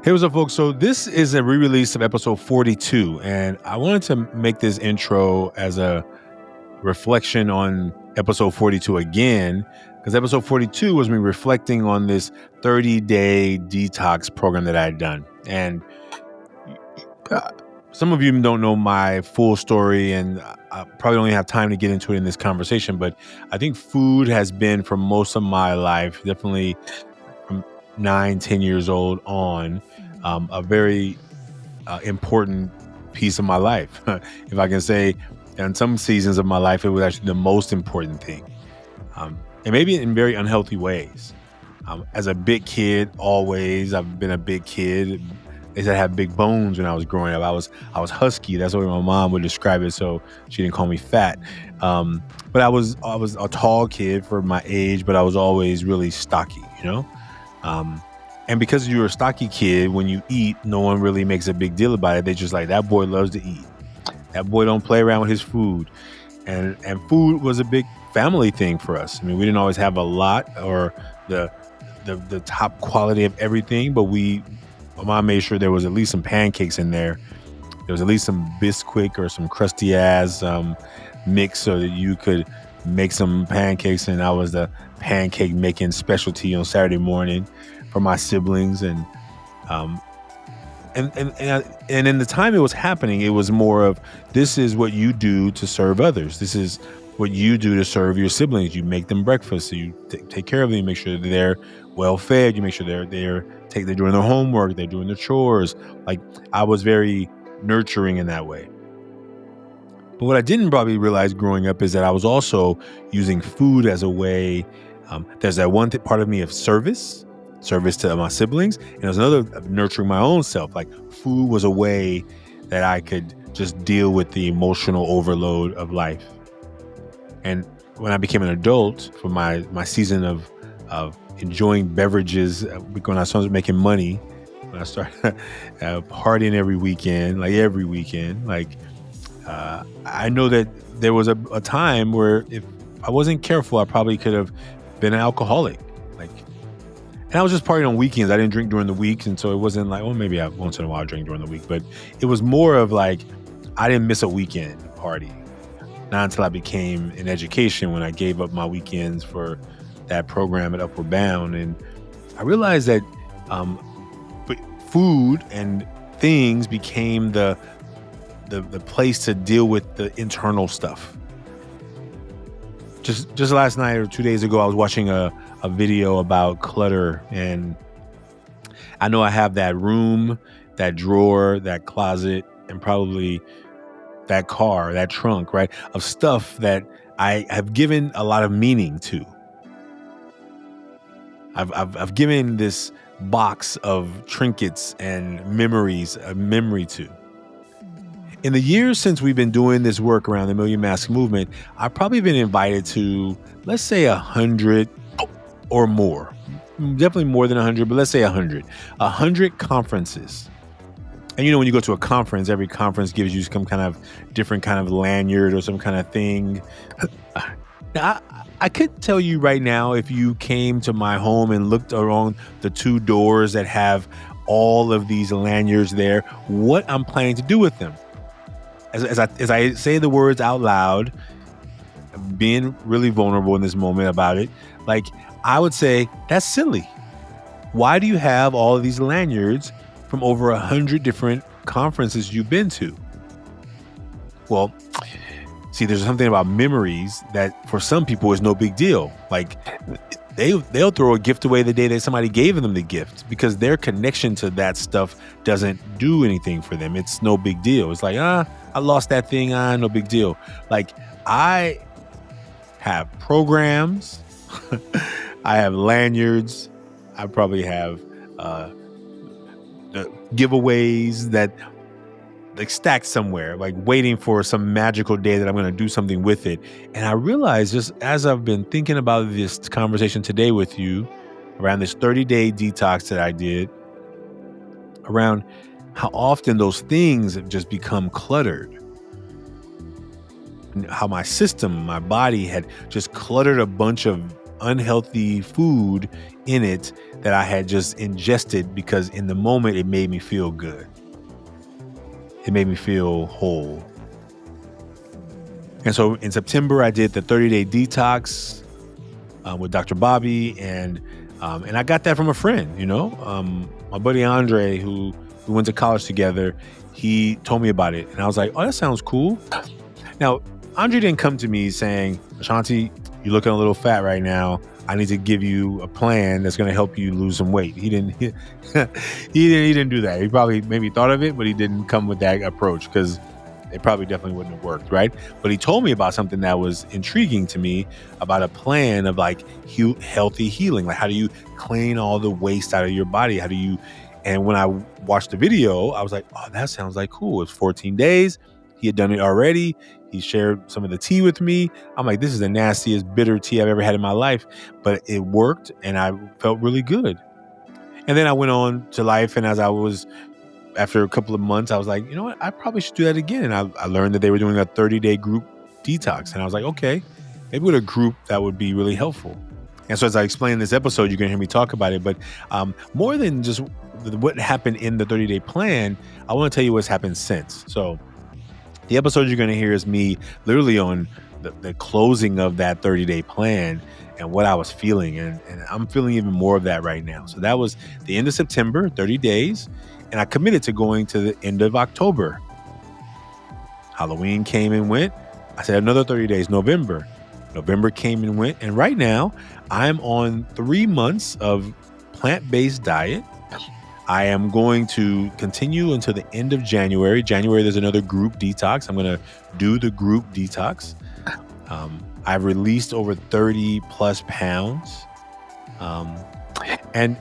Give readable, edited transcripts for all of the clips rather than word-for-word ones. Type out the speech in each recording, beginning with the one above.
Hey, what's up, folks? So this is a re-release of episode 42, and I wanted to make this intro as a reflection on episode 42 again, because episode 42 was me reflecting on this 30-day detox program that I had done. And some of you don't know my full story, and I probably don't have time to get into it in this conversation, but I think food has been, for most of my life, definitely from 9, 10 years old on, a very important piece of my life. If I can say, in some seasons of my life, it was actually the most important thing. And maybe in very unhealthy ways. As a big kid, I've been a big kid. They said I had big bones when I was growing up. I was husky. That's what my mom would describe it. So she didn't call me fat. But I was a tall kid for my age, but I was always really stocky, and because you're a stocky kid, when you eat, no one really makes a big deal about it. They just like, that boy loves to eat. That boy don't play around with his food. And food was a big family thing for us. I mean, we didn't always have a lot or the top quality of everything, but my mom made sure there was at least some pancakes in there. There was at least some Bisquick or some crusty ass mix so that you could make some pancakes. And I was the pancake making specialty on Saturday morning for my siblings. And in the time it was happening, it was more of, this is what you do to serve others. This is what you do to serve your siblings. You make them breakfast, so you take care of them, you make sure they're well fed, you make sure they're doing their homework, they're doing their chores. Like, I was very nurturing in that way. But what I didn't probably realize growing up is that I was also using food as a way. There's that one part of me of service to my siblings, and there's another of nurturing my own self. Like, food was a way that I could just deal with the emotional overload of life. And when I became an adult, for my season of enjoying beverages, when I started making money, when I started partying every weekend, I know that there was a time where if I wasn't careful, I probably could have been an alcoholic. And I was just partying on weekends. I didn't drink during the week, and so it wasn't like, well, maybe once in a while I drink during the week, but it was more of like, I didn't miss a weekend party. Not until I became in education, when I gave up my weekends for that program at Upward Bound, and I realized that food and things became the place to deal with the internal stuff. Just last night or 2 days ago, I was watching a video about clutter, and I know I have that room, that drawer, that closet, and probably that car, that trunk, right, of stuff that I have given a lot of meaning to. I've given this box of trinkets and memories a memory to. In the years since we've been doing this work around the UnMASKing movement, I've probably been invited to, let's say, 100 or more. Definitely more than 100, but let's say 100. 100 conferences. And when you go to a conference, every conference gives you some kind of different kind of lanyard or some kind of thing. Now, I could tell you right now, if you came to my home and looked around the two doors that have all of these lanyards there, what I'm planning to do with them. As I say the words out loud, being really vulnerable in this moment about it, like, I would say, that's silly. Why do you have all of these lanyards from over 100 different conferences you've been to? Well, see, there's something about memories that for some people is no big deal. Like, they'll throw a gift away the day that somebody gave them the gift, because their connection to that stuff doesn't do anything for them. It's no big deal. It's like, I lost that thing, no big deal. Like, I have programs, I have lanyards, I probably have giveaways that like stacked somewhere, like waiting for some magical day that I'm going to do something with it. And I realized, just as I've been thinking about this conversation today with you around this 30-day detox that I did, around how often those things have just become cluttered. How my system, my body had just cluttered a bunch of unhealthy food in it that I had just ingested because in the moment it made me feel good. It made me feel whole. And so in September, I did the 30-day detox with Dr. Bobby, and I got that from a friend. My buddy Andre, who we went to college together, he told me about it, and I was like, "Oh, that sounds cool." Now, Andre didn't come to me saying, "Ashanti, you're looking a little fat right now. I need to give you a plan that's going to help you lose some weight." He didn't. He didn't do that. He probably maybe thought of it, but he didn't come with that approach because it probably definitely wouldn't have worked, right? But he told me about something that was intriguing to me, about a plan of like healthy healing. Like, how do you clean all the waste out of your body? How do you? And when I watched the video, I was like, "Oh, that sounds like cool." It's 14 days. He had done it already. He shared some of the tea with me. I'm like, this is the nastiest bitter tea I've ever had in my life, but it worked and I felt really good. And then I went on to life, and after a couple of months, I was like, you know what? I probably should do that again. And I learned that they were doing a 30-day group detox. And I was like, okay, maybe with a group that would be really helpful. And so as I explain in this episode, you're going to hear me talk about it. But more than just what happened in the 30-day plan, I want to tell you what's happened since. So the episode you're going to hear is me literally on the closing of that 30-day plan and what I was feeling. And I'm feeling even more of that right now. So that was the end of September, 30 days. And I committed to going to the end of October. Halloween came and went. I said another 30 days, November. November came and went. And right now, I'm on 3 months of plant-based diet. I am going to continue until the end of January. January, there's another group detox. I'm going to do the group detox. I've released over 30 plus pounds. And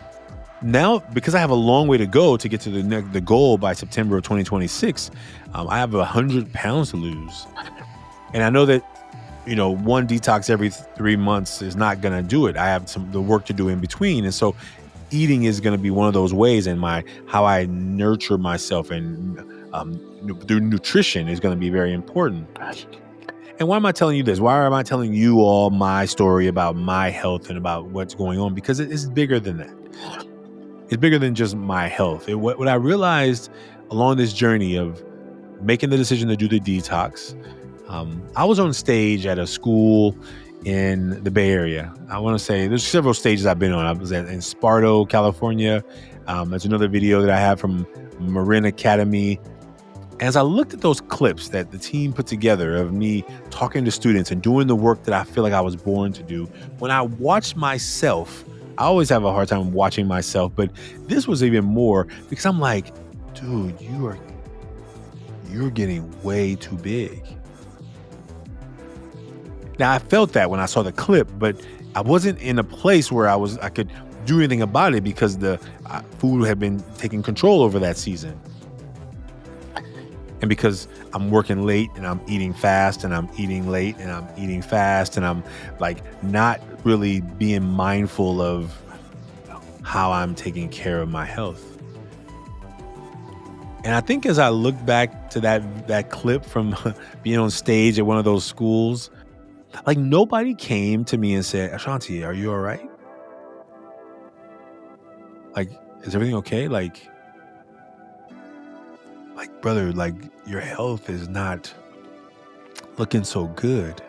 now, because I have a long way to go to get to the goal by September of 2026, I have 100 pounds to lose. And I know that, one detox every 3 months is not going to do it. I have the work to do in between. And so eating is going to be one of those ways, and how I nurture myself and through nutrition is going to be very important. And why am I telling you this? Why am I telling you all my story about my health and about what's going on? Because it's bigger than that. It's bigger than just my health. What I realized along this journey of making the decision to do the detox, I was on stage at a school in the Bay Area. I want to say there's several stages I've been on. I was in Sparto, California. There's another video that I have from Marin Academy. As I looked at those clips that the team put together of me talking to students and doing the work that I feel like I was born to do, when I watched myself, I always have a hard time watching myself, but this was even more because I'm like, dude, you're getting way too big. Now, I felt that when I saw the clip, but I wasn't in a place where I could do anything about it because the food had been taking control over that season. And because I'm working late and I'm eating fast and I'm eating late and I'm eating fast and I'm like not really being mindful of how I'm taking care of my health. And I think as I look back to that clip from being on stage at one of those schools, like nobody came to me and said, "Ashanti, are you all right? Like, is everything okay? Like, brother, like your health is not looking so good."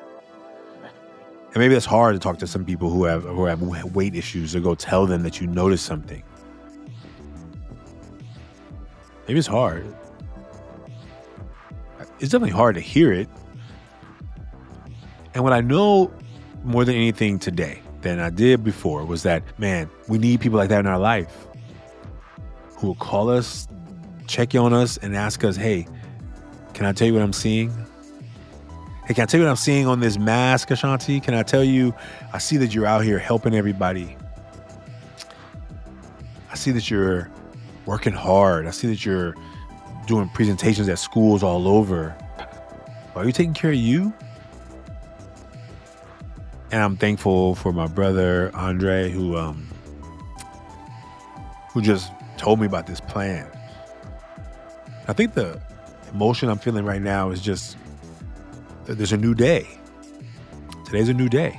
And maybe that's hard to talk to some people who have weight issues, to go tell them that you notice something. Maybe it's hard. It's definitely hard to hear it. And what I know more than anything today than I did before was that, man, we need people like that in our life who will call us, check on us, and ask us, "Hey, can I tell you what I'm seeing? Hey, can I tell you what I'm seeing on this mask, Ashanti? Can I tell you, I see that you're out here helping everybody. I see that you're working hard. I see that you're doing presentations at schools all over. Are you taking care of you?" And I'm thankful for my brother, Andre, who just told me about this plan. I think the emotion I'm feeling right now is just that there's a new day. Today's a new day.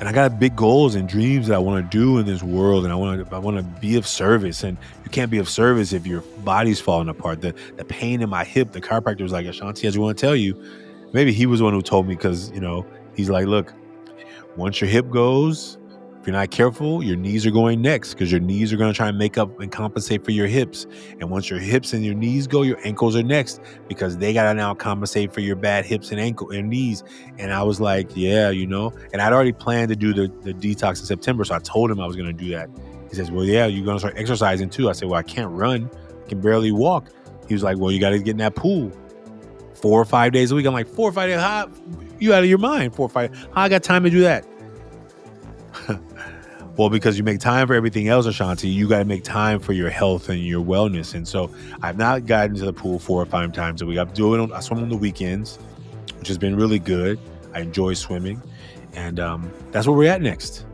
And I got big goals and dreams that I want to do in this world, and I want to be of service. And you can't be of service if your body's falling apart. The pain in my hip, the chiropractor was like, Ashanti, I just want to tell you, maybe he was the one who told me, because he's like, look, once your hip goes, if you're not careful, your knees are going next, because your knees are going to try and make up and compensate for your hips. And once your hips and your knees go, your ankles are next, because they got to now compensate for your bad hips and ankle and knees. And I was like, yeah, and I'd already planned to do the detox in September. So I told him I was going to do that. He says, well, yeah, you're going to start exercising too. I said, well, I can't run. I can barely walk. He was like, well, you got to get in that pool 4 or 5 days a week. I'm like, 4 or 5 days? How? You out of your mind? 4 or 5? How I got time to do that? Well, because you make time for everything else, Ashanti, you got to make time for your health and your wellness. And so I've not gotten to the pool 4 or 5 times a week. I swim on the weekends, which has been really good. I enjoy swimming. And that's where we're at next.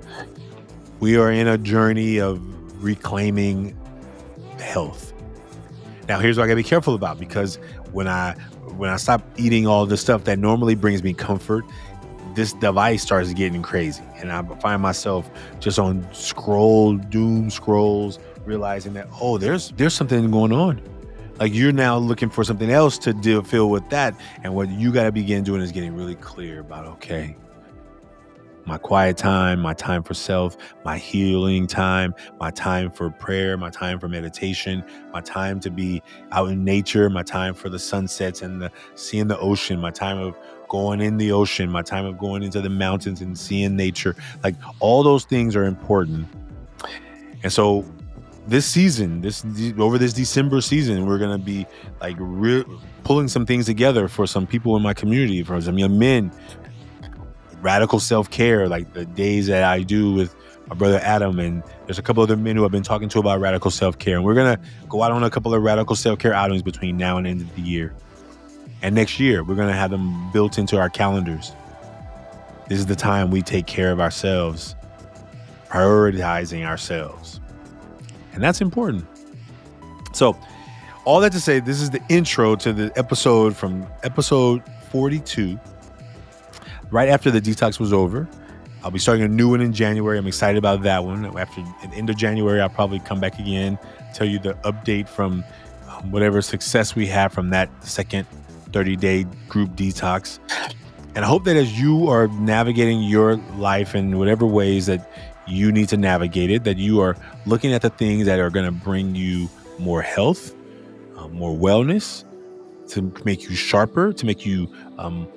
We are in a journey of reclaiming health. Now, here's what I got to be careful about, because when I stop eating all the stuff that normally brings me comfort, this device starts getting crazy, and I find myself just on doom scrolls, realizing that, oh, there's something going on. Like, you're now looking for something else to fill with that, and what you got to begin doing is getting really clear about, okay, my quiet time, my time for self, my healing time, my time for prayer, my time for meditation, my time to be out in nature, my time for the sunsets and seeing the ocean, my time of going in the ocean, my time of going into the mountains and seeing nature. Like, all those things are important. And so this season, over this December season, we're going to be like pulling some things together for some people in my community, for some young men. Radical self-care, like the days that I do with my brother Adam, and there's a couple other men who I've been talking to about radical self-care. And we're going to go out on a couple of radical self-care outings between now and the end of the year. And next year, we're going to have them built into our calendars. This is the time we take care of ourselves, prioritizing ourselves. And that's important. So all that to say, this is the intro to the episode from episode 42. Right after the detox was over. I'll be starting a new one in January. I'm excited about that one. After the end of January, I'll probably come back again, tell you the update from whatever success we have from that second 30-day group detox. And I hope that as you are navigating your life in whatever ways that you need to navigate it, that you are looking at the things that are going to bring you more health, more wellness, to make you sharper, to make you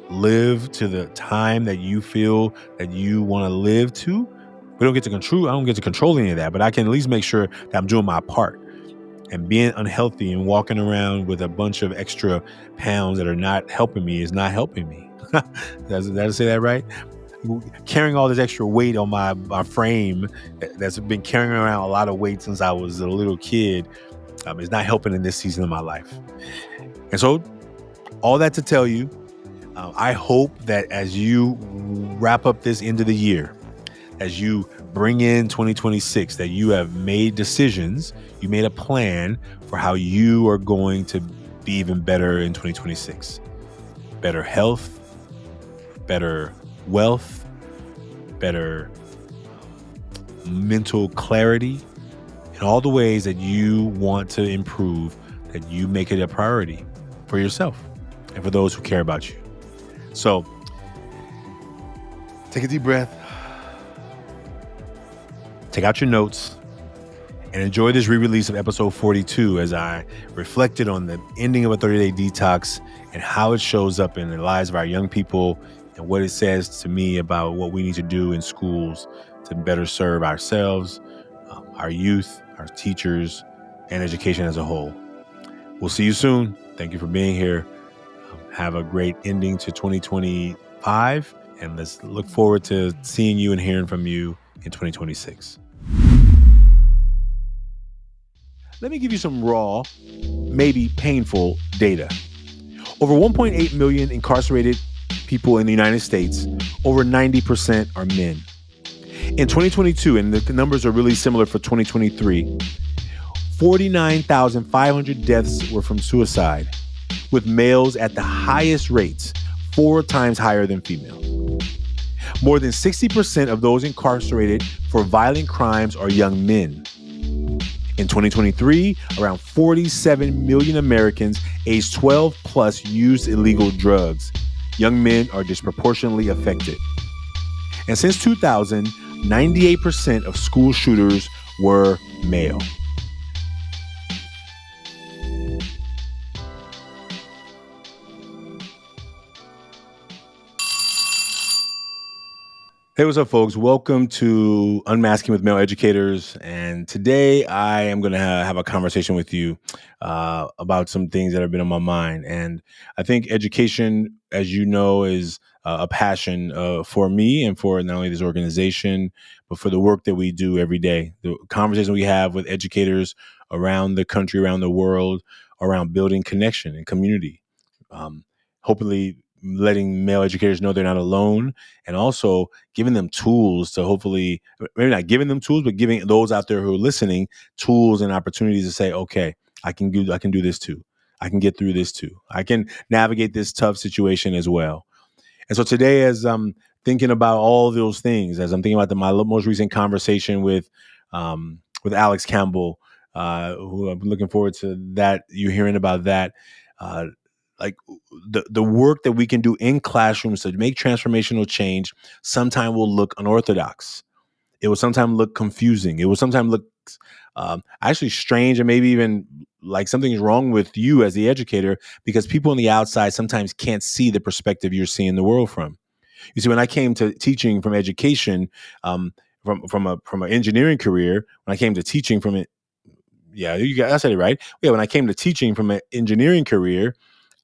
live to the time that you feel that you want to live to. I don't get to control any of that, but I can at least make sure that I'm doing my part. And being unhealthy and walking around with a bunch of extra pounds that are not helping me is not helping me. Did I say that right? Carrying all this extra weight on my frame that's been carrying around a lot of weight since I was a little kid is not helping in this season of my life. And so all that to tell you, I hope that as you wrap up this end of the year, as you bring in 2026, that you have made decisions, you made a plan for how you are going to be even better in 2026. Better health, better wealth, better mental clarity, in all the ways that you want to improve, that you make it a priority for yourself and for those who care about you. So take a deep breath, take out your notes, and enjoy this re-release of episode 42 as I reflected on the ending of a 30-day detox and how it shows up in the lives of our young people and what it says to me about what we need to do in schools to better serve ourselves, our youth, our teachers, and education as a whole. We'll see you soon. Thank you for being here. Have a great ending to 2025, and let's look forward to seeing you and hearing from you in 2026. Let me give you some raw, maybe painful data. Over 1.8 million incarcerated people in the United States, over 90% are men. In 2022, and the numbers are really similar for 2023, 49,500 deaths were from suicide, with males at the highest rates, 4 times higher than females. More than 60% of those incarcerated for violent crimes are young men. In 2023, around 47 million Americans aged 12 plus used illegal drugs. Young men are disproportionately affected. And since 2000, 98% of school shooters were male. Hey, what's up, folks? Welcome to Unmasking with Male Educators. And today I am going to have a conversation with you about some things that have been on my mind. And I think education, as you know, is a passion for me and for not only this organization, but for the work that we do every day. The conversation we have with educators around the country, around the world, around building connection and community. Hopefully, letting male educators know they're not alone, and also giving them tools to hopefully, maybe not giving them tools, but giving those out there who are listening tools and opportunities to say, okay, I can do this too. I can get through this too. I can navigate this tough situation as well. And so today, as I'm thinking about all those things, as I'm thinking about my most recent conversation with Alex Campbell, who I'm looking forward to that, you hearing about that, like the work that we can do in classrooms to make transformational change sometimes will look unorthodox. It will sometimes look confusing. It will sometimes look actually strange, and maybe even like something's wrong with you as the educator, because people on the outside sometimes can't see the perspective you're seeing the world from. You see, when I came to teaching from education, from an engineering career, when I came to teaching from it, I said it right. Yeah, when I came to teaching from an engineering career,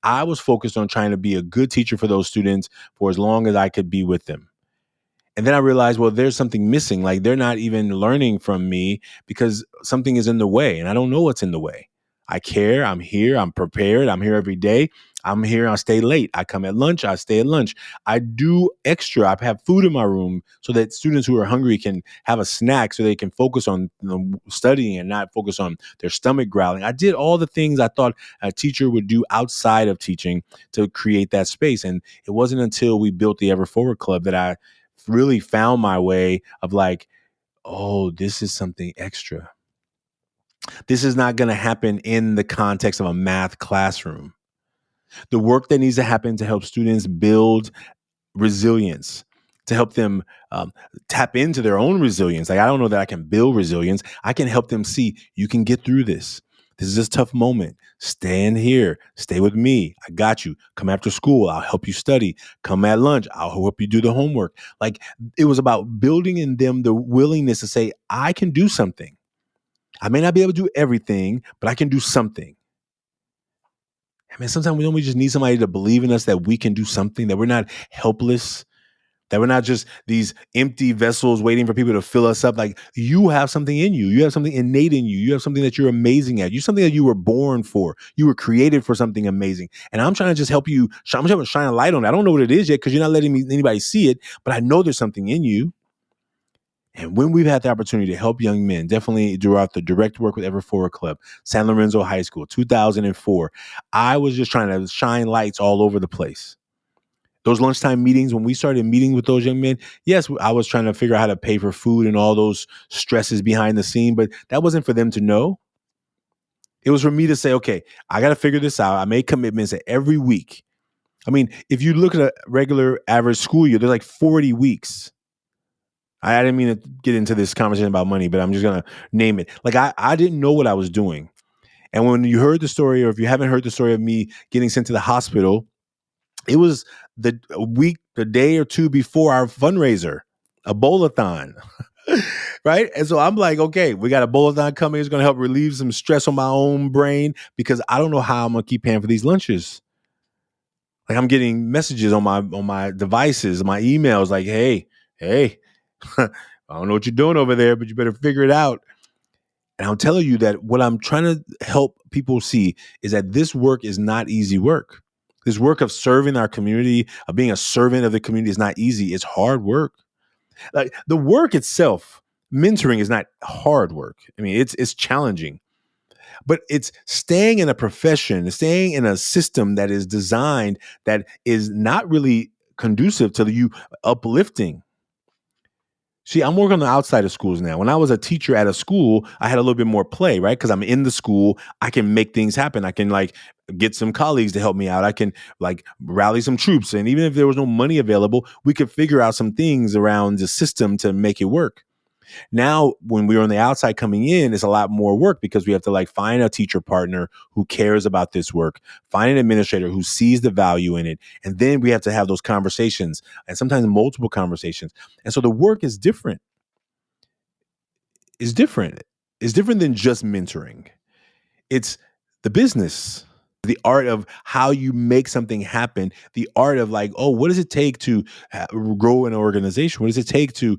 I was focused on trying to be a good teacher for those students for as long as I could be with them. And then I realized, well, there's something missing. Like, they're not even learning from me because something is in the way, and I don't know what's in the way. I care. I'm here. I'm prepared. I'm here every day. I'm here. I stay late. I come at lunch. I stay at lunch. I do extra. I have food in my room so that students who are hungry can have a snack so they can focus on studying and not focus on their stomach growling. I did all the things I thought a teacher would do outside of teaching to create that space. And it wasn't until we built the Ever Forward Club that I really found my way of like, oh, this is something extra. This is not going to happen in the context of a math classroom. The work that needs to happen to help students build resilience, to help them tap into their own resilience. Like, I don't know that I can build resilience. I can help them see you can get through this. This is a tough moment. Stand here. Stay with me. I got you. Come after school. I'll help you study. Come at lunch. I'll help you do the homework. Like, it was about building in them the willingness to say, I can do something. I may not be able to do everything, but I can do something. I mean, sometimes we just need somebody to believe in us that we can do something, that we're not helpless, that we're not just these empty vessels waiting for people to fill us up. Like, you have something in you. You have something innate in you. You have something that you're amazing at. You're something that you were born for. You were created for something amazing. And I'm trying to just help you. I'm trying to shine a light on it. I don't know what it is yet because you're not letting anybody see it, but I know there's something in you. And when we've had the opportunity to help young men, definitely throughout the direct work with Ever Forward Club, San Lorenzo High School, 2004, I was just trying to shine lights all over the place. Those lunchtime meetings, when we started meeting with those young men, yes, I was trying to figure out how to pay for food and all those stresses behind the scene, but that wasn't for them to know. It was for me to say, okay, I got to figure this out. I made commitments that every week. I mean, if you look at a regular average school year, there's like 40 weeks. I didn't mean to get into this conversation about money, but I'm just going to name it. Like, I didn't know what I was doing. And when you heard the story, or if you haven't heard the story of me getting sent to the hospital, it was the day or two before our fundraiser, a bowl-a-thon, right? And so I'm like, okay, we got a bowl-a-thon coming. It's going to help relieve some stress on my own brain because I don't know how I'm going to keep paying for these lunches. Like, I'm getting messages on my devices, my emails, like, hey, I don't know what you're doing over there, but you better figure it out. And I'm telling you that what I'm trying to help people see is that this work is not easy work. This work of serving our community, of being a servant of the community, is not easy. It's hard work. Like, the work itself, mentoring, is not hard work. I mean, it's challenging. But it's staying in a profession, staying in a system that is designed, that is not really conducive to you uplifting. See, I'm working on the outside of schools now. When I was a teacher at a school, I had a little bit more play, right? Because I'm in the school, I can make things happen. I can like get some colleagues to help me out. I can like rally some troops. And even if there was no money available, we could figure out some things around the system to make it work. Now, when we're on the outside coming in, it's a lot more work because we have to like find a teacher partner who cares about this work, find an administrator who sees the value in it. And then we have to have those conversations and sometimes multiple conversations. And so the work is different. It's different. It's different than just mentoring. It's the business, the art of how you make something happen, the art of like, oh, what does it take to grow an organization? What does it take to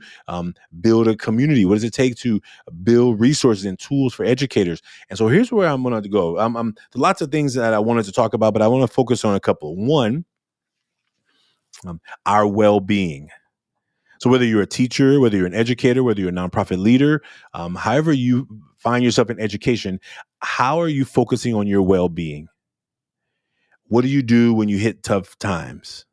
build a community? What does it take to build resources and tools for educators? And so here's where I'm going to go. There's lots of things that I wanted to talk about, but I want to focus on a couple. One, our well-being. So whether you're a teacher, whether you're an educator, whether you're a nonprofit leader, however you find yourself in education, how are you focusing on your well-being? What do you do when you hit tough times?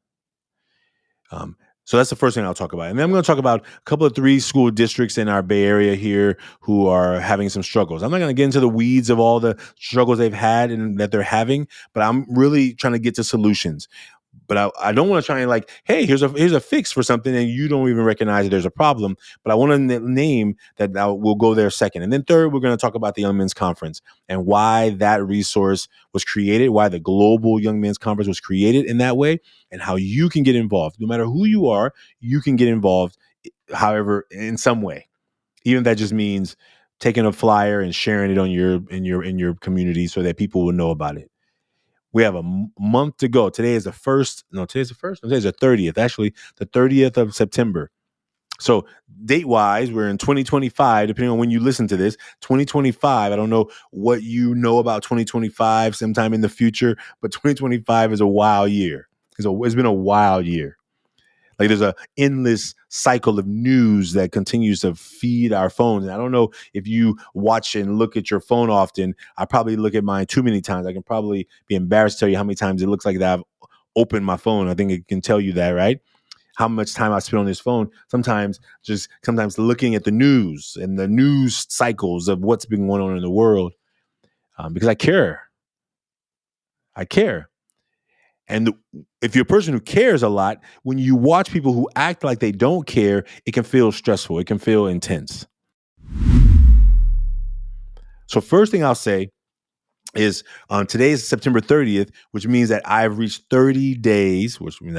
So that's the first thing I'll talk about. And then I'm going to talk about a couple of 3 school districts in our Bay Area here who are having some struggles. I'm not going to get into the weeds of all the struggles they've had and that they're having, but I'm really trying to get to solutions. But I don't want to try and like, hey, here's a fix for something and you don't even recognize that there's a problem. But I want to name that we'll go there second. And then third, we're going to talk about the Young Men's Conference and why that resource was created, why the Global Young Men's Conference was created in that way, and how you can get involved. No matter who you are, you can get involved, however, in some way. Even if that just means taking a flyer and sharing it on your community so that people will know about it. We have a month to go. Today is the first. No, today's the first. No, today's the 30th. Actually, the 30th of September. So date-wise, we're in 2025, depending on when you listen to this. 2025, I don't know what you know about 2025 sometime in the future, but 2025 is a wild year. It's been a wild year. Like there's an endless cycle of news that continues to feed our phones. And I don't know if you watch and look at your phone often. I probably look at mine too many times. I can probably be embarrassed to tell you how many times it looks like that I've opened my phone. I think it can tell you that, right? How much time I spend on this phone. Sometimes looking at the news and the news cycles of what's been going on in the world because I care. And if you're a person who cares a lot, when you watch people who act like they don't care, it can feel stressful. It can feel intense. So first thing I'll say is today is September 30th, which means that I've reached 30 days, which means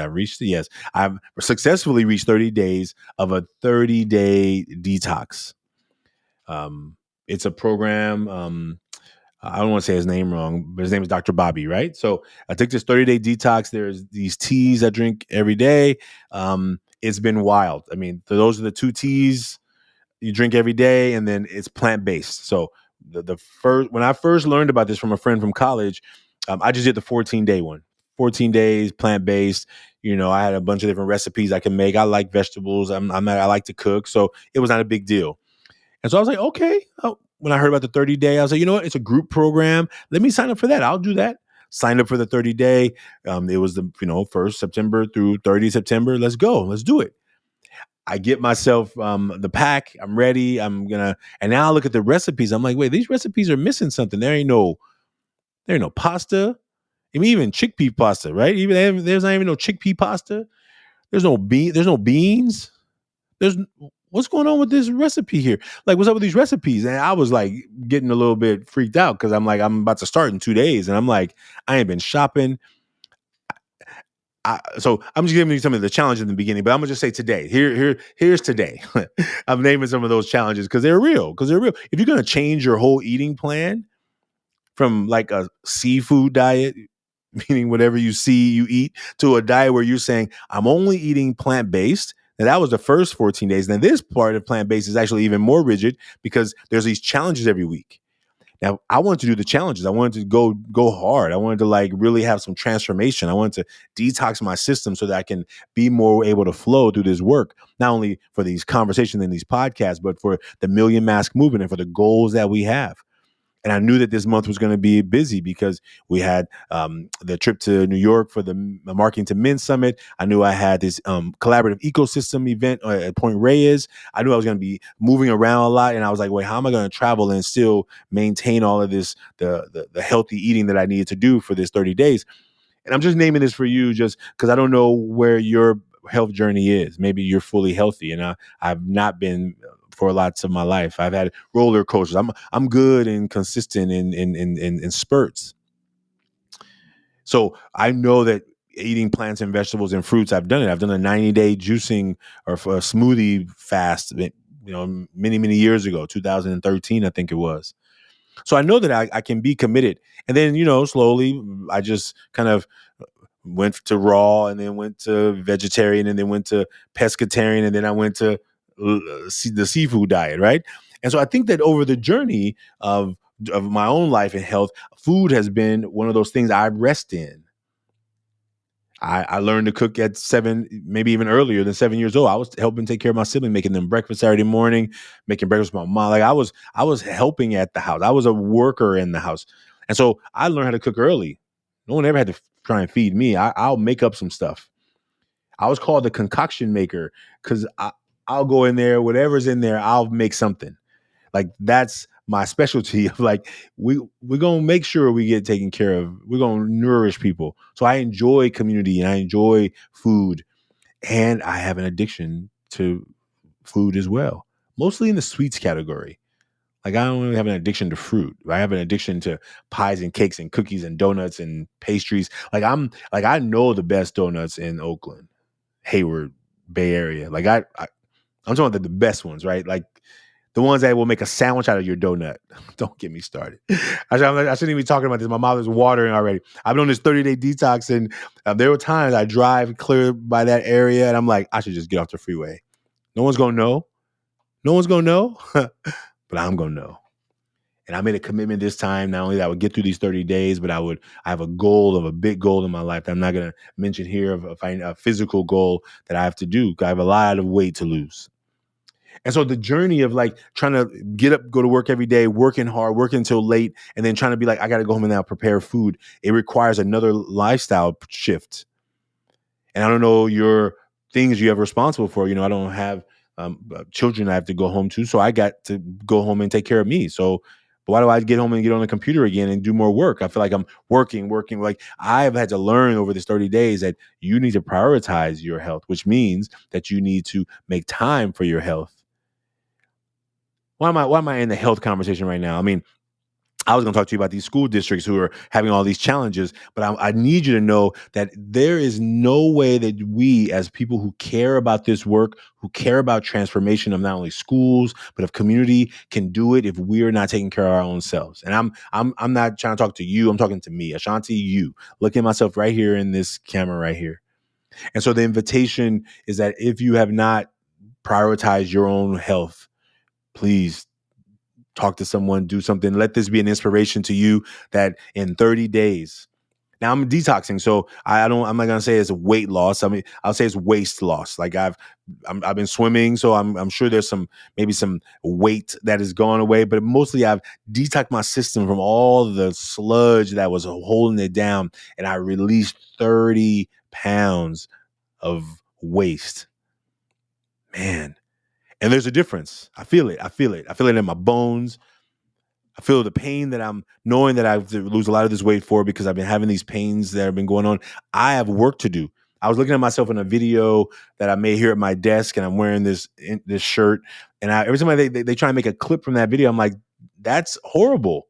I've successfully reached 30 days of a 30-day detox. It's a program. I don't want to say his name wrong, but his name is Dr. Bobby, right? So I took this 30-day detox. There's these teas I drink every day. It's been wild. I mean, those are the 2 teas you drink every day, and then it's plant-based. So when I first learned about this from a friend from college, I just did the 14-day one. 14 days, plant-based. You know, I had a bunch of different recipes I can make. I like vegetables. I like to cook. So it was not a big deal. And so I was like, okay. When I heard about the 30-day, I was like, you know what? It's a group program. Let me sign up for that. I'll do that. Signed up for the 30-day. It was the 1st September through 30 September. Let's go. Let's do it. I get myself the pack. I'm ready. And now I look at the recipes. I'm like, wait, these recipes are missing something. There ain't no pasta. Even chickpea pasta, right? There's not even no chickpea pasta. There's no beans. What's going on with this recipe here? Like, what's up with these recipes? And I was like getting a little bit freaked out because I'm like, I'm about to start in 2 days. And I'm like, I ain't been shopping. So I'm just giving you some of the challenges in the beginning, but I'm gonna just say today. Here's today. I'm naming some of those challenges because they're real. If you're gonna change your whole eating plan from like a seafood diet, meaning whatever you see, you eat, to a diet where you're saying, I'm only eating plant-based. Now, that was the first 14 days. Then this part of plant-based is actually even more rigid because there's these challenges every week. Now, I wanted to do the challenges. I wanted to go hard. I wanted to like really have some transformation. I wanted to detox my system so that I can be more able to flow through this work, not only for these conversations and these podcasts, but for the Million Mask movement and for the goals that we have. And I knew that this month was going to be busy because we had the trip to New York for the Marketing to Men Summit. I knew I had this collaborative ecosystem event at Point Reyes. I knew I was going to be moving around a lot. And I was like, wait, how am I going to travel and still maintain all of this, the healthy eating that I needed to do for this 30 days? And I'm just naming this for you just because I don't know where your health journey is. Maybe you're fully healthy, and I've not been for lots of my life. I've had roller coasters. I'm good and consistent in spurts. So I know that eating plants and vegetables and fruits, I've done it. I've done a 90-day juicing or a smoothie fast, many years ago, 2013, I think it was. So I know that I can be committed. And then, slowly I just kind of went to raw and then went to vegetarian and then went to pescatarian and then I went to the seafood diet, right? And so I think that over the journey of my own life and health, food has been one of those things I rest in. I learned to cook at 7, maybe even earlier than 7 years old. I was helping take care of my sibling, making them breakfast Saturday morning, making breakfast with my mom. Like I was helping at the house. I was a worker in the house. And so I learned how to cook early. No one ever had to try and feed me. I'll make up some stuff. I was called the concoction maker because I'll go in there, whatever's in there, I'll make something. Like that's my specialty of like we're gonna make sure we get taken care of. We're gonna nourish people. So I enjoy community and I enjoy food, and I have an addiction to food as well, mostly in the sweets category. Like I don't really have an addiction to fruit. I have an addiction to pies and cakes and cookies and donuts and pastries. I know the best donuts in Oakland, Hayward, Bay Area. I'm talking about the best ones, right? Like the ones that will make a sandwich out of your donut. Don't get me started. I shouldn't even be talking about this. My mouth is watering already. I've been on this 30-day detox, and there were times I drive clear by that area, and I'm like, I should just get off the freeway. No one's gonna know. No one's gonna know, but I'm gonna know. And I made a commitment this time, not only that I would get through these 30 days, but I have a big goal in my life that I'm not gonna mention here of a physical goal that I have to do. I have a lot of weight to lose. And so the journey of like trying to get up, go to work every day, working hard, working until late, and then trying to be like, I got to go home and now prepare food. It requires another lifestyle shift. And I don't know your things you have responsible for. I don't have children I have to go home to. So I got to go home and take care of me. So why do I get home and get on the computer again and do more work? I feel like I'm working. Like I've had to learn over this 30 days that you need to prioritize your health, which means that you need to make time for your health. Why am I in the health conversation right now? I mean, I was going to talk to you about these school districts who are having all these challenges, but I need you to know that there is no way that we, as people who care about this work, who care about transformation of not only schools but of community, can do it if we are not taking care of our own selves. And I'm not trying to talk to you. I'm talking to me, Ashanti. You look at myself right here in this camera right here. And so the invitation is that if you have not prioritized your own health, please talk to someone, do something. Let this be an inspiration to you that in 30 days. Now I'm detoxing, so I'm not gonna say it's weight loss. I mean, I'll say it's waste loss. Like I've been swimming, so I'm sure there's maybe some weight that has gone away, but mostly I've detoxed my system from all the sludge that was holding it down, and I released 30 pounds of waste. Man. And there's a difference. I feel it. I feel it in my bones. I feel the pain that I'm knowing that I have to lose a lot of this weight for because I've been having these pains that have been going on. I have work to do. I was looking at myself in a video that I made here at my desk, and I'm wearing this shirt. And every time they try and make a clip from that video, I'm like, that's horrible.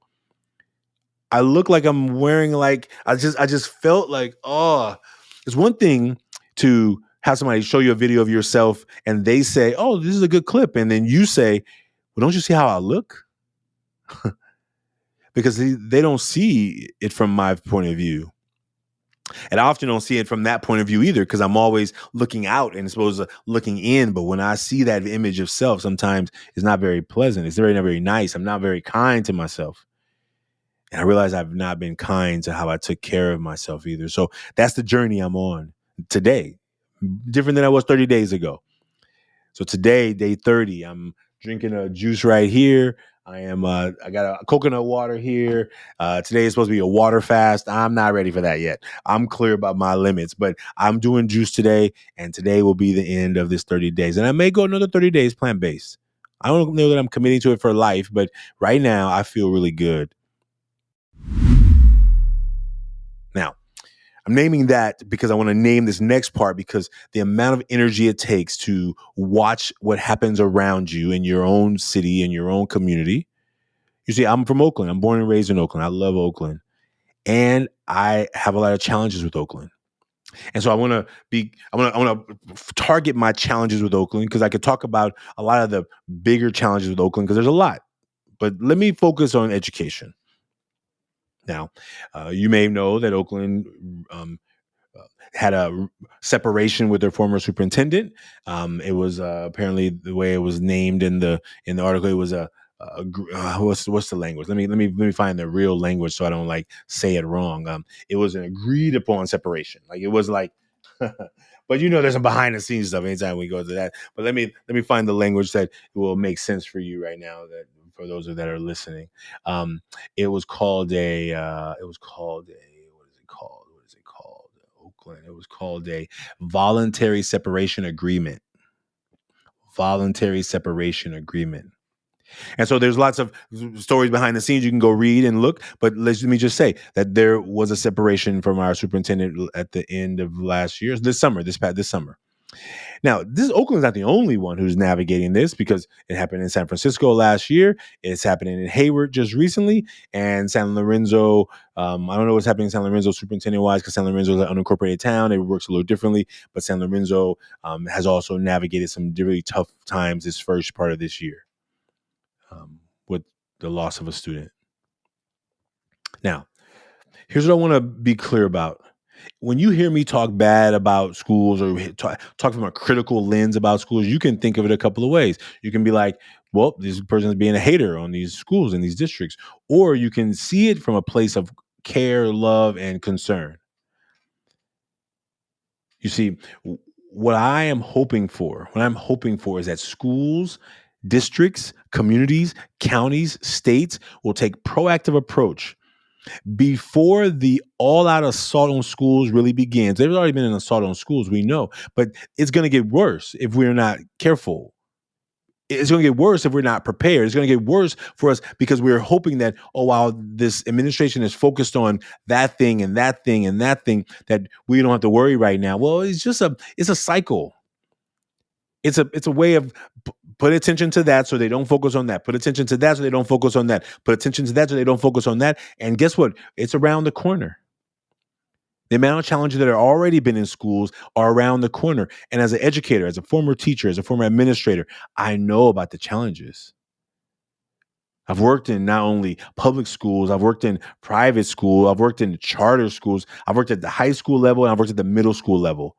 I look like I'm wearing I just felt like, oh, it's one thing to have somebody show you a video of yourself and they say, oh, this is a good clip. And then you say, well, don't you see how I look? Because they don't see it from my point of view. And I often don't see it from that point of view either, because I'm always looking out and supposed to looking in. But when I see that image of self, sometimes it's not very pleasant. It's not very nice. I'm not very kind to myself. And I realize I've not been kind to how I took care of myself either. So that's the journey I'm on today. Different than I was 30 days ago. So today, day 30, I'm drinking a juice right here. I got a coconut water here. Today is supposed to be a water fast. I'm not ready for that yet. I'm clear about my limits, but I'm doing juice today, and today will be the end of this 30 days. And I may go another 30 days plant-based. I don't know that I'm committing to it for life, but right now I feel really good. Now, I'm naming that because I want to name this next part, because the amount of energy it takes to watch what happens around you in your own city, in your own community. You see, I'm from Oakland. I'm born and raised in Oakland. I love Oakland. And I have a lot of challenges with Oakland. And so I want to target my challenges with Oakland, because I could talk about a lot of the bigger challenges with Oakland, because there's a lot. But let me focus on education. Now, you may know that Oakland had a separation with their former superintendent. It was apparently the way it was named in the article. It was what's the language? Let me find the real language so I don't like say it wrong. It was an agreed upon separation. Like it was like, but there's some behind the scenes stuff anytime we go to that. But let me find the language that will make sense for you right now. That for those that are listening, it was called a. It was called a. What is it called? What is it called? Oakland. It was called a voluntary separation agreement. Voluntary separation agreement. And so there's lots of stories behind the scenes you can go read and look. But let me just say that there was a separation from our superintendent at the end of last year, this summer. Now, this Oakland's not the only one who's navigating this, because it happened in San Francisco last year. It's happening in Hayward just recently, and San Lorenzo. I don't know what's happening in San Lorenzo superintendent-wise, because San Lorenzo is an unincorporated town. It works a little differently, but San Lorenzo has also navigated some really tough times this first part of this year with the loss of a student. Now, here's what I want to be clear about. When you hear me talk bad about schools, or talk from a critical lens about schools, you can think of it a couple of ways. You can be like, well, this person is being a hater on these schools and these districts. Or you can see it from a place of care, love, and concern. You see, what I'm hoping for is that schools, districts, communities, counties, states will take proactive approach before the all-out assault on schools really begins. There's already been an assault on schools, we know, but it's going to get worse if we're not careful. It's going to get worse if we're not prepared. It's going to get worse for us because we're hoping that, while this administration is focused on that thing and that thing and that thing, that we don't have to worry right now. Well, it's a cycle. It's a way of put attention to that so they don't focus on that. Put attention to that so they don't focus on that. Put attention to that so they don't focus on that. And guess what? It's around the corner. The amount of challenges that have already been in schools are around the corner. And as an educator, as a former teacher, as a former administrator, I know about the challenges. I've worked in not only public schools, I've worked in private school, I've worked in charter schools, I've worked at the high school level, and I've worked at the middle school level.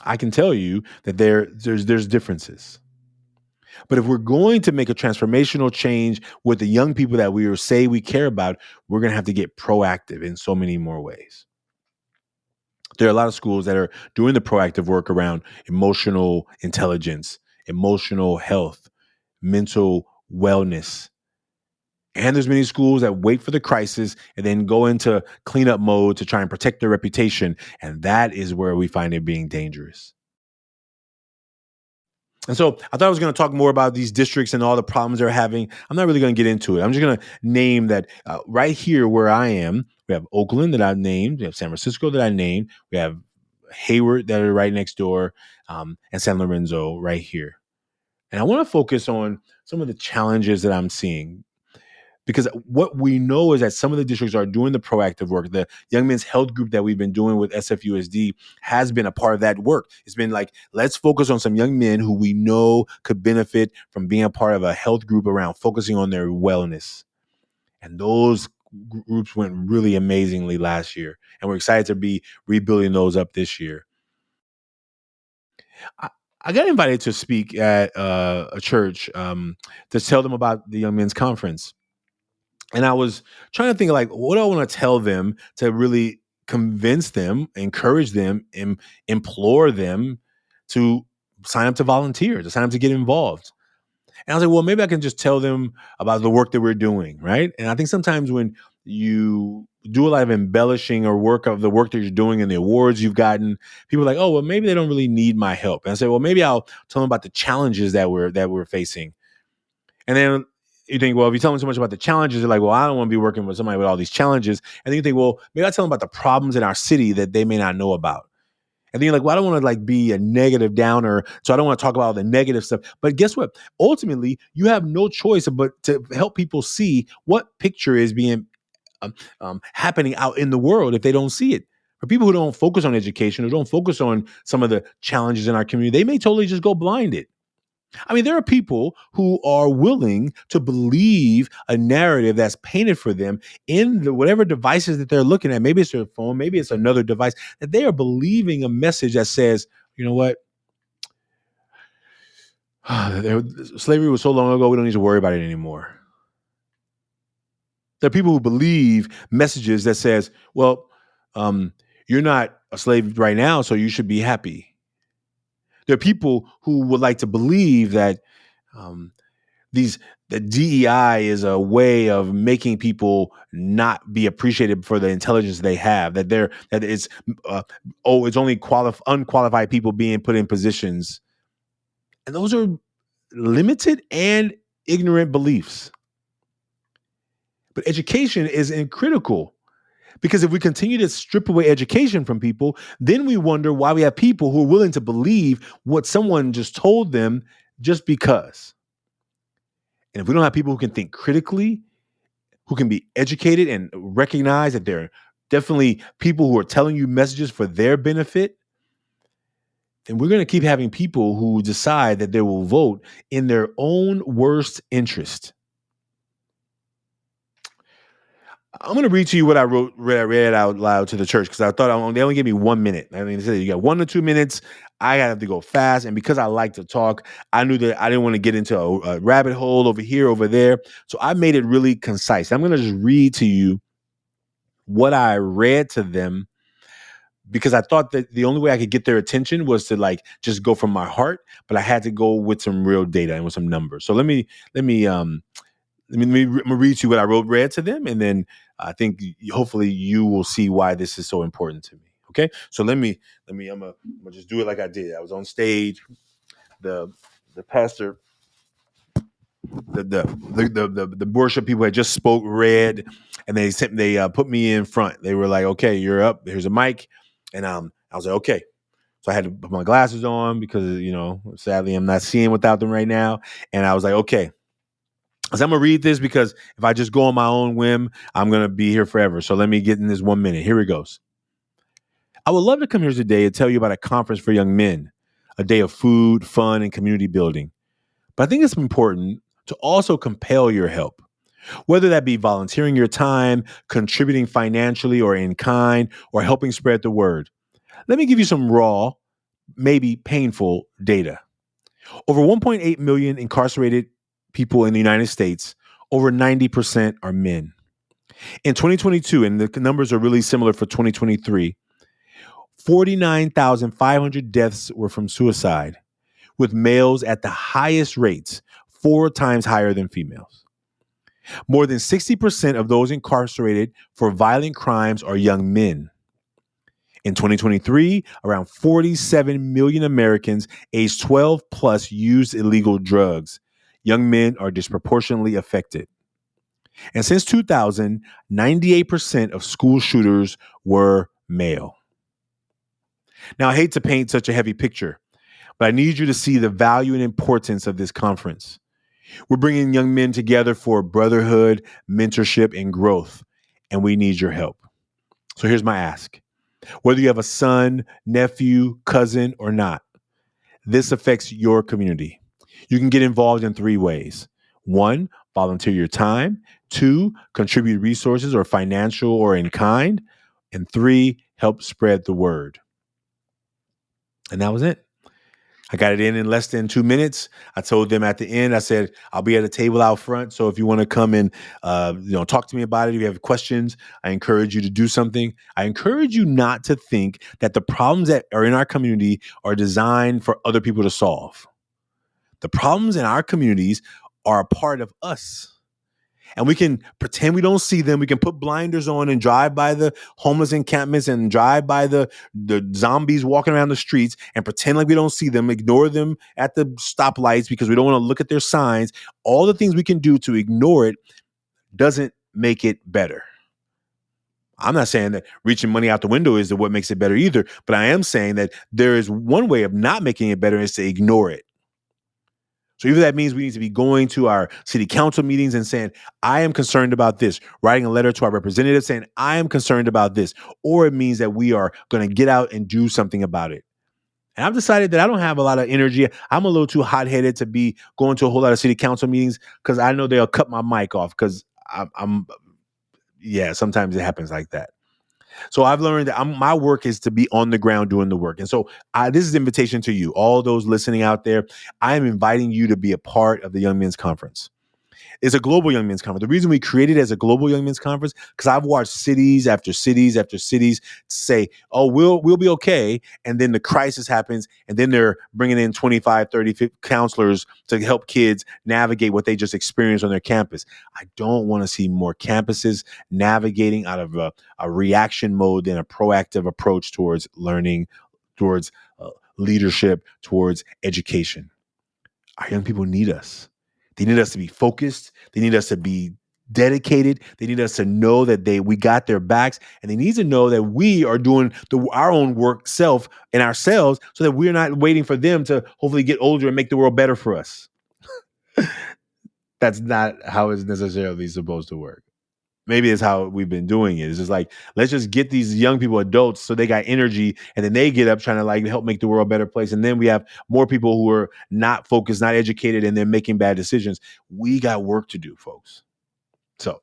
I can tell you that there's differences. But if we're going to make a transformational change with the young people that we say we care about, we're going to have to get proactive in so many more ways. There are a lot of schools that are doing the proactive work around emotional intelligence, emotional health, mental wellness. And there's many schools that wait for the crisis and then go into cleanup mode to try and protect their reputation. And that is where we find it being dangerous. And so I thought I was going to talk more about these districts and all the problems they're having. I'm not really going to get into it. I'm just going to name that right here where I am, we have Oakland that I've named. We have San Francisco that I named. We have Hayward that are right next door, and San Lorenzo right here. And I want to focus on some of the challenges that I'm seeing. Because what we know is that some of the districts are doing the proactive work. The Young Men's Health Group that we've been doing with SFUSD has been a part of that work. It's been like, let's focus on some young men who we know could benefit from being a part of a health group around focusing on their wellness. And those groups went really amazingly last year. And we're excited to be rebuilding those up this year. I got invited to speak at a church to tell them about the Young Men's Conference. And I was trying to think, like, what do I want to tell them to really convince them, encourage them, implore them to sign up to volunteer, to sign up to get involved. And I was like, well, maybe I can just tell them about the work that we're doing, right? And I think sometimes when you do a lot of embellishing or work of the work that you're doing and the awards you've gotten, people are like, oh, well, maybe they don't really need my help. And I say, well, maybe I'll tell them about the challenges that we're facing. And then you think, well, if you tell them so much about the challenges, they're like, well, I don't want to be working with somebody with all these challenges. And then you think, well, maybe I tell them about the problems in our city that they may not know about. And then you're like, well, I don't want to like be a negative downer, so I don't want to talk about all the negative stuff. But guess what? Ultimately, you have no choice but to help people see what picture is being happening out in the world if they don't see it. For people who don't focus on education, who don't focus on some of the challenges in our community, they may totally just go blinded. I mean, there are people who are willing to believe a narrative that's painted for them in whatever devices that they're looking at. Maybe it's their phone, maybe it's another device, that they are believing a message that says, you know what? Slavery was so long ago, we don't need to worry about it anymore. There are people who believe messages that says, well, you're not a slave right now, so you should be happy. There are people who would like to believe that um, the DEI is a way of making people not be appreciated for the intelligence they have. That it's it's only unqualified people being put in positions, and those are limited and ignorant beliefs. But education is critical. Because if we continue to strip away education from people, then we wonder why we have people who are willing to believe what someone just told them just because. And if we don't have people who can think critically, who can be educated and recognize that there are definitely people who are telling you messages for their benefit, then we're going to keep having people who decide that they will vote in their own worst interest. I'm going to read to you what I read out loud to the church because I thought they only gave me 1 minute. I mean, they said you got 1 to 2 minutes. I have to go fast. And because I like to talk, I knew that I didn't want to get into a rabbit hole over here, over there. So I made it really concise. I'm going to just read to you what I read to them because I thought that the only way I could get their attention was to like just go from my heart, but I had to go with some real data and with some numbers. So let me read to you what I read to them, and then I think hopefully you will see why this is so important to me. Okay, so I'm gonna just do it like I did. I was on stage. The pastor, the worship people had just read, and they put me in front. They were like, "Okay, you're up. Here's a mic," and I was like, "Okay." So I had to put my glasses on because sadly I'm not seeing without them right now, and I was like, "Okay." So I'm going to read this because if I just go on my own whim, I'm going to be here forever. So let me get in this 1 minute. Here it goes. I would love to come here today and tell you about a conference for young men, a day of food, fun, and community building. But I think it's important to also compel your help, whether that be volunteering your time, contributing financially or in kind, or helping spread the word. Let me give you some raw, maybe painful data. Over 1.8 million incarcerated people in the United States, over 90% are men. In 2022, and the numbers are really similar for 2023, 49,500 deaths were from suicide, with males at the highest rates, 4 times higher than females. More than 60% of those incarcerated for violent crimes are young men. In 2023, around 47 million Americans aged 12 plus used illegal drugs. Young men are disproportionately affected. And since 2000, 98% of school shooters were male. Now, I hate to paint such a heavy picture, but I need you to see the value and importance of this conference. We're bringing young men together for brotherhood, mentorship, and growth, and we need your help. So here's my ask. Whether you have a son, nephew, cousin, or not, this affects your community. You can get involved in 3 ways. 1, volunteer your time. 2, contribute resources or financial or in kind. And 3, help spread the word. And that was it. I got it in less than 2 minutes. I told them at the end, I said, I'll be at a table out front. So if you want to come and talk to me about it, if you have questions, I encourage you to do something. I encourage you not to think that the problems that are in our community are designed for other people to solve. The problems in our communities are a part of us. And we can pretend we don't see them. We can put blinders on and drive by the homeless encampments and drive by the zombies walking around the streets and pretend like we don't see them, ignore them at the stoplights because we don't want to look at their signs. All the things we can do to ignore it doesn't make it better. I'm not saying that reaching money out the window is what makes it better either, but I am saying that there is one way of not making it better is to ignore it. So either that means we need to be going to our city council meetings and saying, I am concerned about this, writing a letter to our representatives saying, I am concerned about this, or it means that we are going to get out and do something about it. And I've decided that I don't have a lot of energy. I'm a little too hot-headed to be going to a whole lot of city council meetings because I know they'll cut my mic off because sometimes it happens like that. So I've learned that my work is to be on the ground doing the work. And so this is an invitation to you, all those listening out there. I am inviting you to be a part of the Young Men's Conference. It's a global Young Men's Conference. The reason we created it as a global Young Men's Conference, because I've watched cities after cities after cities say, oh, we'll be okay. And then the crisis happens. And then they're bringing in 25, 30 50 counselors to help kids navigate what they just experienced on their campus. I don't want to see more campuses navigating out of a reaction mode than a proactive approach towards learning, towards leadership, towards education. Our young people need us. They need us to be focused. They need us to be dedicated. They need us to know that we got their backs, and they need to know that we are doing our own work in ourselves so that we're not waiting for them to hopefully get older and make the world better for us. That's not how it's necessarily supposed to work. Maybe it's how we've been doing it. It's just like, let's just get these young people adults so they got energy and then they get up trying to like help make the world a better place. And then we have more people who are not focused, not educated, and they're making bad decisions. We got work to do, folks. So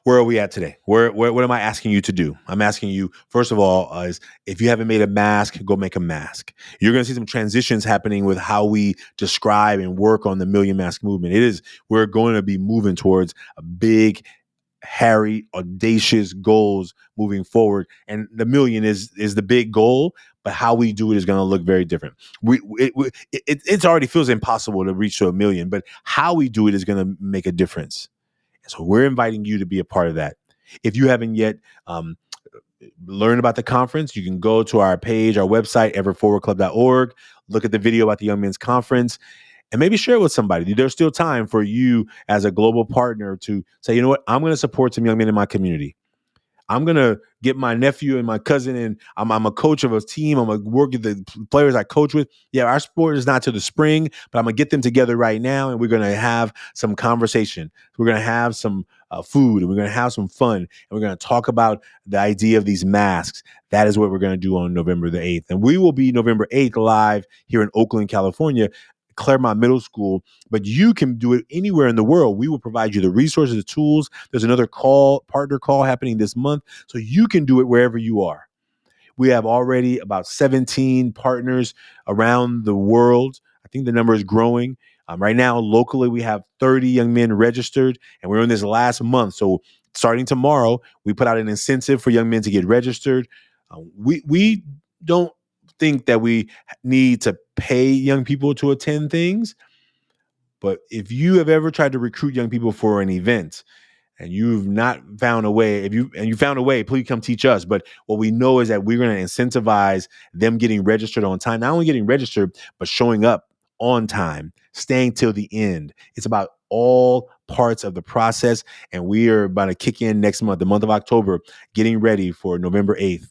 where are we at today? What am I asking you to do? I'm asking you, first of all, is if you haven't made a mask, go make a mask. You're going to see some transitions happening with how we describe and work on the Million Mask movement. We're going to be moving towards a big, hairy, audacious goals moving forward. And the million is the big goal, but how we do it is going to look very different. It already feels impossible to reach to a million, but how we do it is going to make a difference. So we're inviting you to be a part of that. If you haven't yet learned about the conference, you can go to our page, our website, everforwardclub.org, look at the video about the Young Men's Conference, and maybe share it with somebody. There's still time for you as a global partner to say, you know what, I'm going to support some young men in my community. I'm going to get my nephew and my cousin, and I'm a coach of a team. I'm going to work with the players I coach with. Yeah, our sport is not till the spring, but I'm going to get them together right now, and we're going to have some conversation. We're going to have some food, and we're going to have some fun, and we're going to talk about the idea of these masks. That is what we're going to do on November the 8th. And we will be November 8th live here in Oakland, California, Claremont Middle School, but you can do it anywhere in the world. We will provide you the resources, the tools. There's another partner call happening this month, so you can do it wherever you are. We have already about 17 partners around the world. I think the number is growing. Right now, locally, we have 30 young men registered, and we're in this last month. So starting tomorrow, we put out an incentive for young men to get registered. We don't think that we need to pay young people to attend things. But if you have ever tried to recruit young people for an event and you've not found a way, you found a way, please come teach us. But what we know is that we're going to incentivize them getting registered on time, not only getting registered, but showing up on time, staying till the end. It's about all parts of the process. And we are about to kick in next month, the month of October, getting ready for November 8th.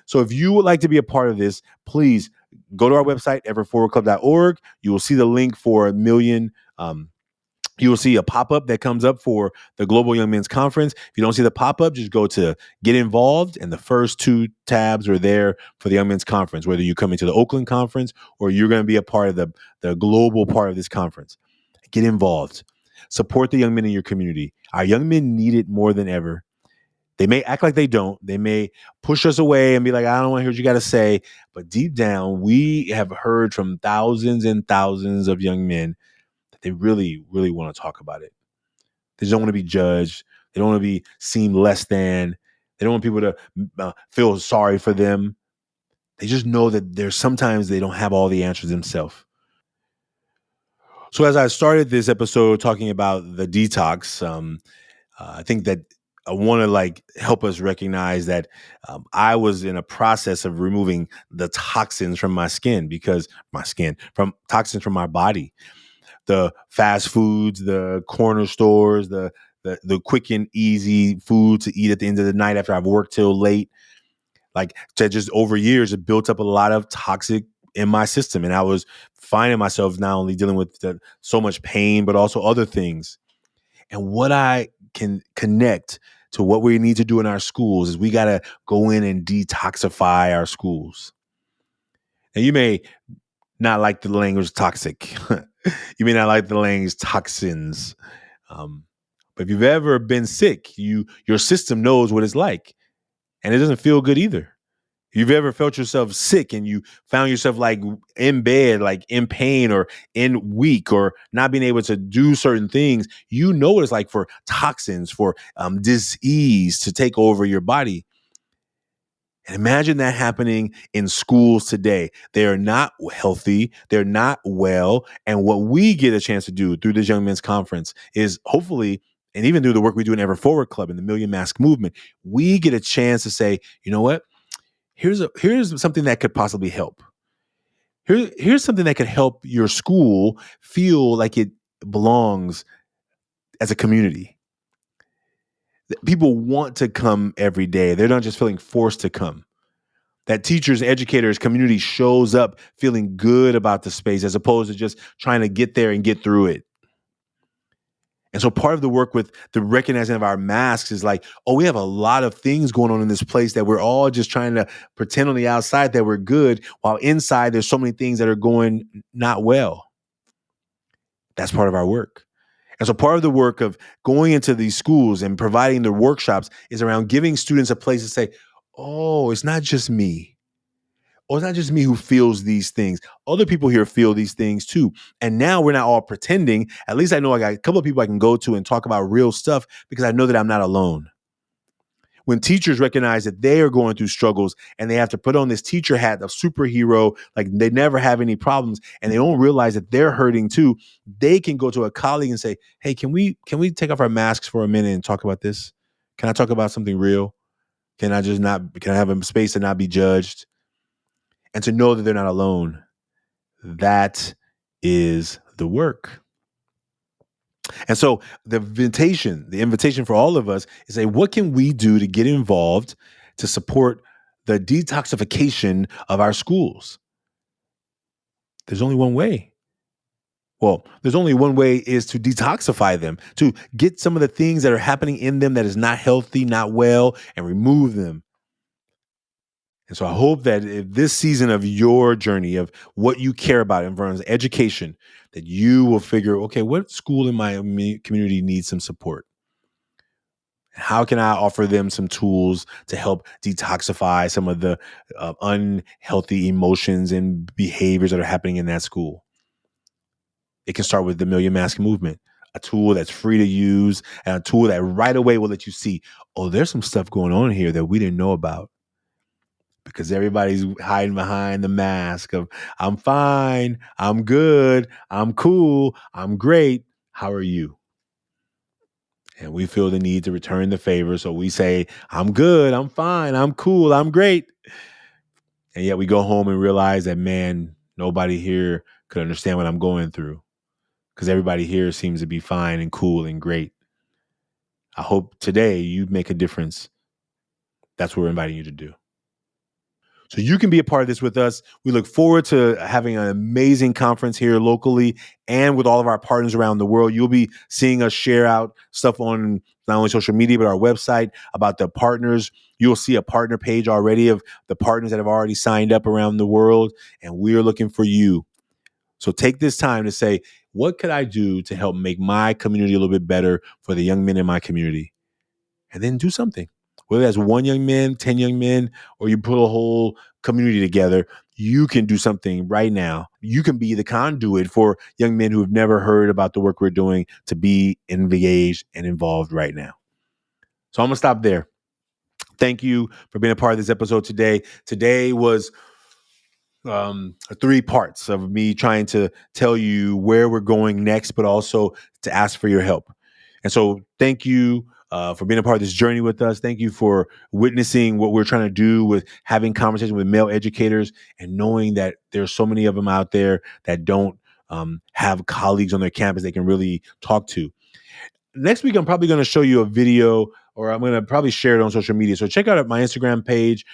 So if you would like to be a part of this, please go to our website, everforwardclub.org. You will see the link for a million. You will see a pop-up that comes up for the Global Young Men's Conference. If you don't see the pop-up, just go to Get Involved, and the first two tabs are there for the Young Men's Conference, whether you come into the Oakland Conference or you're going to be a part of the global part of this conference. Get involved. Support the young men in your community. Our young men need it more than ever. They may act like they don't. They may push us away and be like, I don't want to hear what you got to say. But deep down, we have heard from thousands and thousands of young men that they really, really want to talk about it. They don't want to be judged. They don't want to be seen less than. They don't want people to feel sorry for them. They just know that sometimes they don't have all the answers themselves. So as I started this episode talking about the detox, I think that I want to like help us recognize that I was in a process of removing the toxins from my skin because my skin from toxins from my body, the fast foods, the corner stores, the quick and easy food to eat at the end of the night after I've worked till late. Like to just over years, it built up a lot of toxic in my system, and I was finding myself not only dealing with so much pain, but also other things. And what I can connect to what we need to do in our schools is we got to go in and detoxify our schools. And you may not like the language toxic. You may not like the language toxins. Um, but if you've ever been sick, your system knows what it's like, and it doesn't feel good either. If you've ever felt yourself sick and you found yourself like in bed, like in pain or in weak or not being able to do certain things, you know what it's like for toxins, for disease to take over your body. And imagine that happening in schools today. They are not healthy. They're not well. And what we get a chance to do through this Young Men's Conference is hopefully, and even through the work we do in Ever Forward Club and the Million Mask Movement, we get a chance to say, you know what? Here's something that could possibly help. Here's something that could help your school feel like it belongs as a community. People want to come every day. They're not just feeling forced to come. That teachers, educators, community shows up feeling good about the space as opposed to just trying to get there and get through it. And so part of the work with the recognizing of our masks is like, oh, we have a lot of things going on in this place that we're all just trying to pretend on the outside that we're good, while inside there's so many things that are going not well. That's part of our work. And so part of the work of going into these schools and providing the workshops is around giving students a place to say, oh, it's not just me. Oh, it's not just me who feels these things. Other people here feel these things too. And now we're not all pretending. At least I know I got a couple of people I can go to and talk about real stuff because I know that I'm not alone. When teachers recognize that they are going through struggles and they have to put on this teacher hat of superhero, like they never have any problems, and they don't realize that they're hurting too, they can go to a colleague and say, hey, can we take off our masks for a minute and talk about this? Can I talk about something real? Can I have a space to not be judged? And to know that they're not alone. That is the work. And so the invitation for all of us is say, what can we do to get involved to support the detoxification of our schools? There's only one way. Well, there's only one way is to detoxify them, to get some of the things that are happening in them that is not healthy, not well, and remove them. And so I hope that if this season of your journey of what you care about in terms of education, that you will figure, okay, what school in my community needs some support? How can I offer them some tools to help detoxify some of the unhealthy emotions and behaviors that are happening in that school? It can start with the Million Mask Movement, a tool that's free to use and a tool that right away will let you see, oh, there's some stuff going on here that we didn't know about. Because everybody's hiding behind the mask of I'm fine, I'm good, I'm cool, I'm great. How are you? And we feel the need to return the favor. So we say, I'm good, I'm fine, I'm cool, I'm great. And yet we go home and realize that, man, nobody here could understand what I'm going through because everybody here seems to be fine and cool and great. I hope today you make a difference. That's what we're inviting you to do. So you can be a part of this with us. We look forward to having an amazing conference here locally and with all of our partners around the world. You'll be seeing us share out stuff on not only social media, but our website about the partners. You'll see a partner page already of the partners that have already signed up around the world, and we're looking for you. So take this time to say, what could I do to help make my community a little bit better for the young men in my community? And then do something. Whether that's one young man, 10 young men, or you put a whole community together, you can do something right now. You can be the conduit for young men who have never heard about the work we're doing to be engaged and involved right now. So I'm going to stop there. Thank you for being a part of this episode today. Today was three parts of me trying to tell you where we're going next, but also to ask for your help. And so thank you for being a part of this journey with us. Thank you for witnessing what we're trying to do with having conversations with male educators and knowing that there's so many of them out there that don't have colleagues on their campus they can really talk to. Next week, I'm probably going to show you a video, or I'm going to probably share it on social media. So check out my Instagram page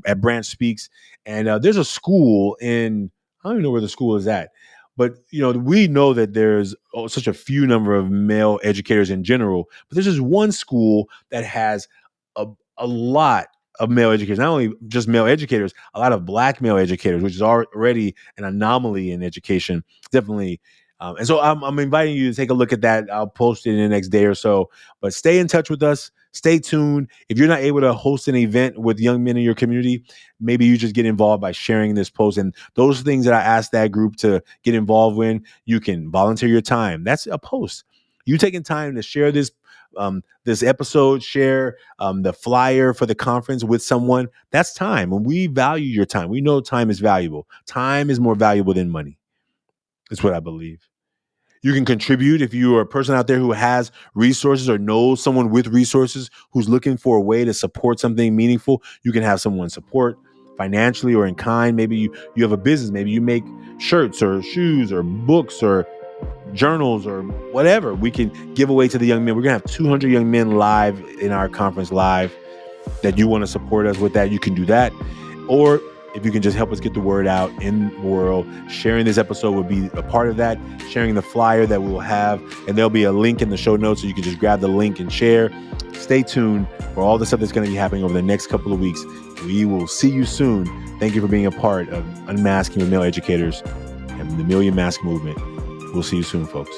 at Branch Speaks. And there's a school I don't even know where the school is at. But, we know that there's such a few number of male educators in general. But there's this one school that has a lot of male educators, not only just male educators, a lot of Black male educators, which is already an anomaly in education. Definitely. And so I'm inviting you to take a look at that. I'll post it in the next day or so. But stay in touch with us. Stay tuned. If you're not able to host an event with young men in your community, maybe you just get involved by sharing this post. And those things that I asked that group to get involved in, you can volunteer your time. That's a post. You taking time to share this episode, share the flyer for the conference with someone. That's time. When we value your time, we know time is valuable. Time is more valuable than money. That's what I believe. You can contribute if you are a person out there who has resources or knows someone with resources who's looking for a way to support something meaningful. You can have someone support financially or in kind. Maybe you have a business. Maybe you make shirts or shoes or books or journals or whatever. We can give away to the young men. We're going to have 200 young men live in our conference live that you want to support us with that. You can do that. Or if you can just help us get the word out in the world, sharing this episode would be a part of that, sharing the flyer that we will have. And there'll be a link in the show notes so you can just grab the link and share. Stay tuned for all the stuff that's going to be happening over the next couple of weeks. We will see you soon. Thank you for being a part of Unmasking with Male Educators and the Million Mask Movement. We'll see you soon, folks.